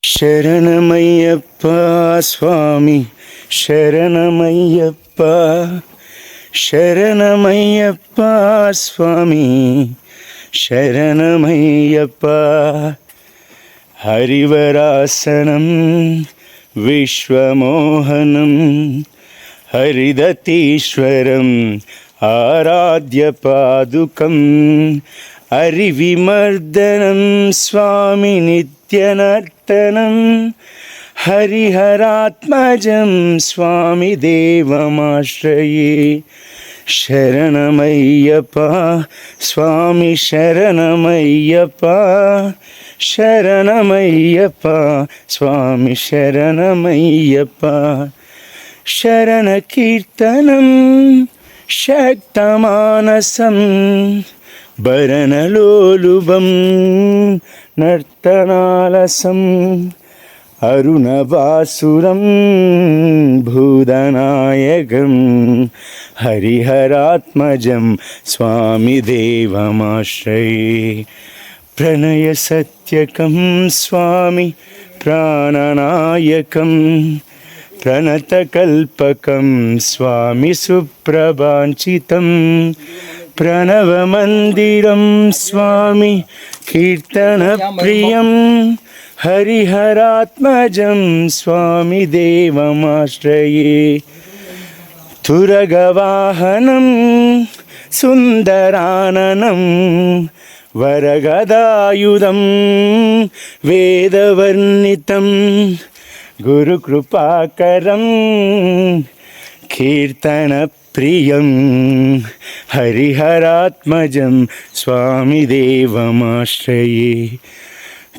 ಶರಣಮಯ್ಯಪ್ಪ ಸ್ವಾಮಿ ಶರಣಮಯ್ಯಪ್ಪ ಶರಣಮಯ್ಯಪ್ಪ ಸ್ವಾಮಿ ಶರಣಮಯ್ಯಪ್ಪ ಹರಿವರಾಸನಂ ವಿಶ್ವಮೋಹನಂ ಹರಿದತೀಶ್ವರಂ ಆರಾಧ್ಯ ಪಾದುಕಂ ಹರಿವಿಮರ್ದನಂ ಸ್ವಾಮಿ ನಿತ್ಯನರ್ತನಂ ಹರಿಹರಾತ್ಮಜಂ ಸ್ವಾಮಿ ದೇವಮಾಶ್ರಯೇ ಶರಣಮಯ್ಯಪ್ಪ ಸ್ವಾಮಿ ಶರಣಮಯ್ಯಪ್ಪ ಶರಣಮಯ್ಯಪ್ಪ ಸ್ವಾಮಿ ಶರಣಮಯ್ಯಪ್ಪ ಶರಣಕೀರ್ತನಂ ಶಕ್ತಮಾನಸಂ ಭರಣಲೋಲುಭಂ ನರ್ತನಾಲಸಂ ಅರುಣವಾಸುರಂ ಭೂತನಾಯಕಂ ಹರಿಹರಾತ್ಮಜಂ ಸ್ವಾಮಿ ದೇವಮಾಶ್ರಯೇ ಪ್ರಣಯ ಸತ್ಯಕಂ ಸ್ವಾಮಿ ಪ್ರಾಣನಾಯಕಂ ಪ್ರಣತಕಲ್ಪಕಂ ಸ್ವಾಮಿ ಸುಪ್ರಭಾಂಚಿತಂ ಪ್ರಣವಮಂದಿರಂ ಸ್ವಾಮಿ ಕೀರ್ತನಪ್ರಿಯಂ ಹರಿಹರಾತ್ಮಜಂ ಸ್ವಾಮಿ ದೇವಮಾಶ್ರಯೇ ತುರಗವಾಹನಂ ಸುಂದರಾನನಂ ವರಗದಾಯುಧಂ ವೇದವರ್ಣಿತಂ ಗುರುಕೃಪಾಕರಂ ಕೀರ್ತನಪ್ರಿಯಂ ಹರಿಹರಾತ್ಮಜಂ ಸ್ವಾಮಿ ದೇವಮಾಶ್ರಯೇ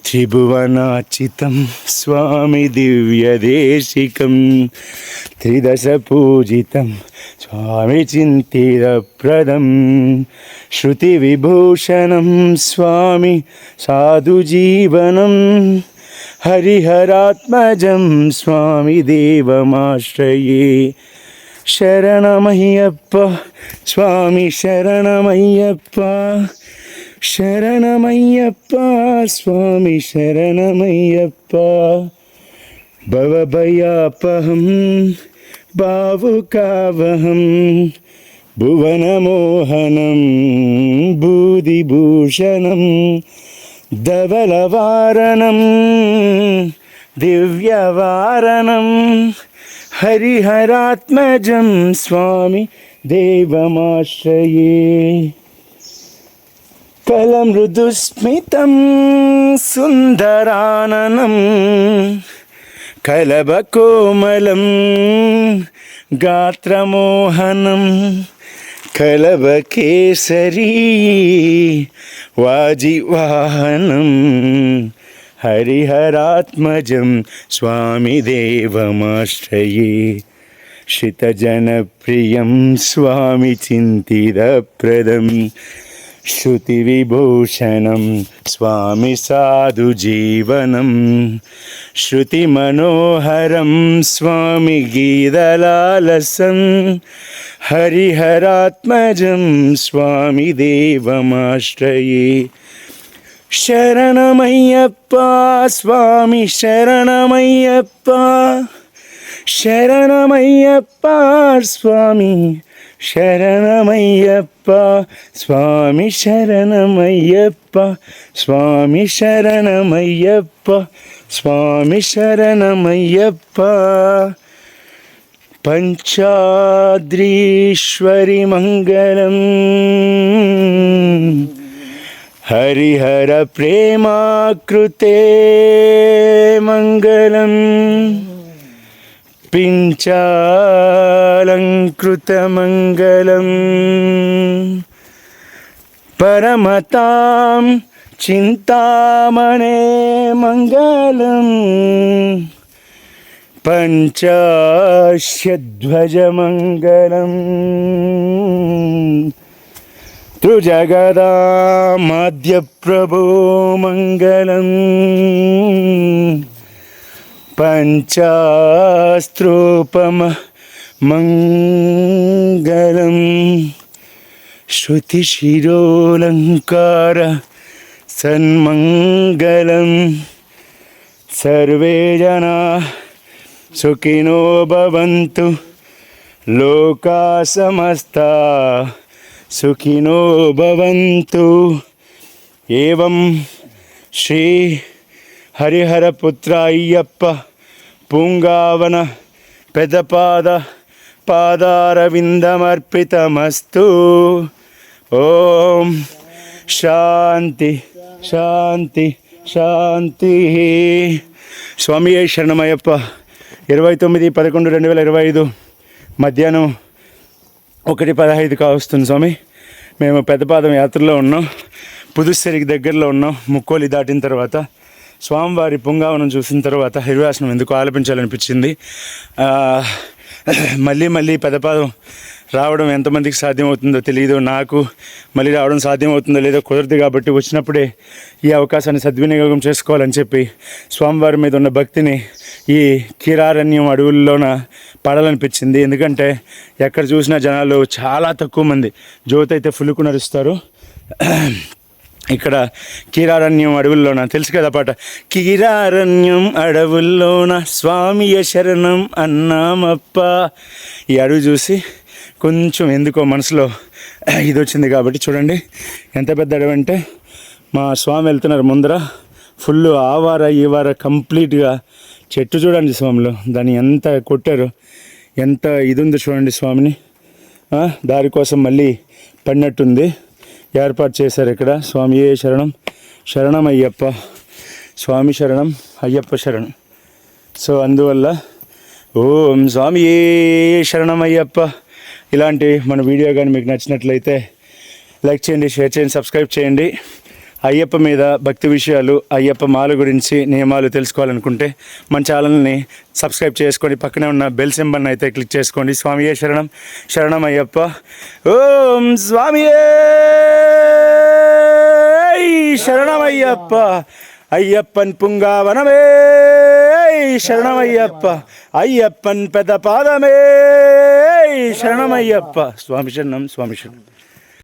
ತ್ರಿಭುವನಾಚಿತಂ ಸ್ವಾಮಿ ದಿವ್ಯದೇಶಿಕಂ ತ್ರಿದಶಪೂಜಿತಂ ಸ್ವಾಮಿ ಚಿಂತಿತಪ್ರದಂ ಶ್ರುತಿವಿಭೂಷಣಂ ಸ್ವಾಮಿ ಸಾಧುಜೀವನಂ ಹರಿಹರಾತ್ಮಜಂ ಸ್ವಾಮಿ ದೇವಮಾಶ್ರಯೇ ಶರಣಮಯ್ಯಪ್ಪ ಸ್ವಾಮಿ ಶರಣಮಯ್ಯಪ್ಪ ಶರಣಮಯ್ಯಪ್ಪ ಸ್ವಾಮಿ ಶರಣಮಯ್ಯಪ್ಪ ಭವಭಯಾಪಹಂ ಭಾವುಕಾವಹಂ ಭುವನಮೋಹನಂ ಭೂದಿಭೂಷಣಂ ಧವಲವಾರಣಂ ದಿವ್ಯವಾರಣಂ ಹರಿಹರಾತ್ಮಜಂ ಸ್ವಾಮಿ ದೇವಮಾಶ್ರಯೇ ಕಲಮೃದುಸ್ಮಿತಂ ಸುಂದರಾನನಂ ಕಲಭಕೋಮಲಂ ಗಾತ್ರಮೋಹನಂ ಕಲಭಕೇಸರೀ ವಾಜಿವಾಹನಂ ಹರಿಹರಾತ್ಮಜಂ ಸ್ವಾಮಿ ದೇವಮಾಶ್ರಯೇ ಶ್ರಿತಜನಪ್ರಿಯಂ ಸ್ವಾಮಿ ಚಿಂತಿತಪ್ರದಂ ಶ್ರುತಿವಿಭೂಷಣಂ ಸ್ವಾಮಿ ಸಾಧುಜೀವನಂ ಶ್ರುತಿಮನೋಹರಂ ಸ್ವಾಮಿ ಗೀತಲಾಲಸಂ ಹರಿಹರಾತ್ಮಜಂ ಸ್ವಾಮಿ ದೇವಮಾಶ್ರಯೇ ಶರಣಮಯ್ಯಪ್ಪ ಸ್ವಾಮಿ ಶರಣಮಯ್ಯಪ್ಪ ಶರಣಮಯ್ಯಪ್ಪ ಸ್ವಾಮಿ ಶರಣಮಯ್ಯಪ್ಪ ಸ್ವಾಮಿ ಶರಣಮಯ್ಯಪ್ಪ ಸ್ವಾಮಿ ಶರಣಮಯ್ಯಪ್ಪ ಸ್ವಾಮಿ ಶರಣಮಯ್ಯಪ್ಪ ಪಂಚಾದ್ರೀಶ್ವರಿ ಮಂಗಲಂ ಹರಿಹರ ಪ್ರೇಮಾಕೃತೆ ಮಂಗಲಂ ಪಿಂಚಾಲಂಕೃತಮಂಗಲಂ ಪರಮತಾಂ ಚಿಂತಾಮಣೇ ಮಂಗಲಂ ಪಂಚಾಶ್ಯಧ್ವಜಮಂಗಲಂ ತ್ರಿಜಗದಾಮಾದ್ಯಪ್ರಭೋ ಮಂಗಲಂ ಪಂಚಾಸ್ತ್ರೋಪಮ ಮಂಗಲಂ ಶ್ರುತಿಶಿರೋಲಂಕಾರ ಸನ್ಮಂಗಲಂ సర్వే జనా సుఖినో భవంతు లోకా సమస్తా సుఖినో భవంతు. ఏవం శ్రీ హరిహరపుత్ర అయ్యప్ప పూంగావన పెదపాద పాదారవిందమర్పితమస్తు. ఓం శాంతి శాంతి శాంతి. స్వామి శరణమయ్యప్ప. 29/11/2025 మధ్యాహ్నం 1:15 కావస్తుంది స్వామి. మేము పెద్దపాదం యాత్రలో ఉన్నాం. పుదుచ్చేరికి దగ్గరలో ఉన్నాం. ముక్కోలి దాటిన తర్వాత స్వామివారి పుంగావనం చూసిన తర్వాత హరివాసనం ఎందుకు ఆలపించాలనిపించింది. మళ్ళీ పెద్దపాదం రావడం ఎంతమందికి సాధ్యమవుతుందో తెలియదు. నాకు మళ్ళీ రావడం సాధ్యమవుతుందో లేదో కుదరదు. కాబట్టి వచ్చినప్పుడే ఈ అవకాశాన్ని సద్వినియోగం చేసుకోవాలని చెప్పి స్వామివారి మీద ఉన్న భక్తిని ఈ కీరారణ్యం అడవుల్లోన పడాలనిపించింది. ఎందుకంటే ఎక్కడ చూసినా జనాలు చాలా తక్కువ మంది. జ్యోతి అయితే ఫుల్కు నడుస్తారు. ఇక్కడ కీరారణ్యం అడవుల్లోన తెలుసు కదా పాట. కీరారణ్యం అడవుల్లోన స్వామియ శరణం అన్నామప్ప. ఈ అడవి చూసి కొంచెం ఎందుకో మనసులో ఇది వచ్చింది. కాబట్టి చూడండి ఎంత పెద్ద అడవి అంటే, మా స్వామి వెళ్తున్నారు ముందర. ఫుల్ ఆవార ఈవార కంప్లీట్గా చెట్టు చూడండి స్వామిలో. దాన్ని ఎంత కొట్టారు, ఎంత ఇది ఉందో చూడండి స్వామిని. దారి కోసం మళ్ళీ పడినట్టుంది, ఏర్పాటు చేశారు ఇక్కడ. స్వామియే శరణం శరణం అయ్యప్ప. స్వామి శరణం అయ్యప్ప శరణం. సో అందువల్ల ఓం స్వామియే శరణం అయ్యప్ప. ఇలాంటి మన వీడియో కానీ మీకు నచ్చినట్లయితే లైక్ చేయండి, షేర్ చేయండి, సబ్స్క్రైబ్ చేయండి. అయ్యప్ప మీద భక్తి విషయాలు, అయ్యప్ప మాల గురించి నియమాలు తెలుసుకోవాలనుకుంటే మన ఛానల్ని సబ్స్క్రైబ్ చేసుకొని పక్కనే ఉన్న బెల్ సింబల్ని అయితే క్లిక్ చేసుకోండి. స్వామియే శరణం శరణం అయ్యప్ప. ఓం స్వామియే శరణమయ్యప్ప. అయ్యప్పన్ పుంగావనమే శరణమయ్యప్ప. అయ్యప్పన్ పెద్ద పాదమే శరణమయ్యప్ప. స్వామి శరణం స్వామి శరణం.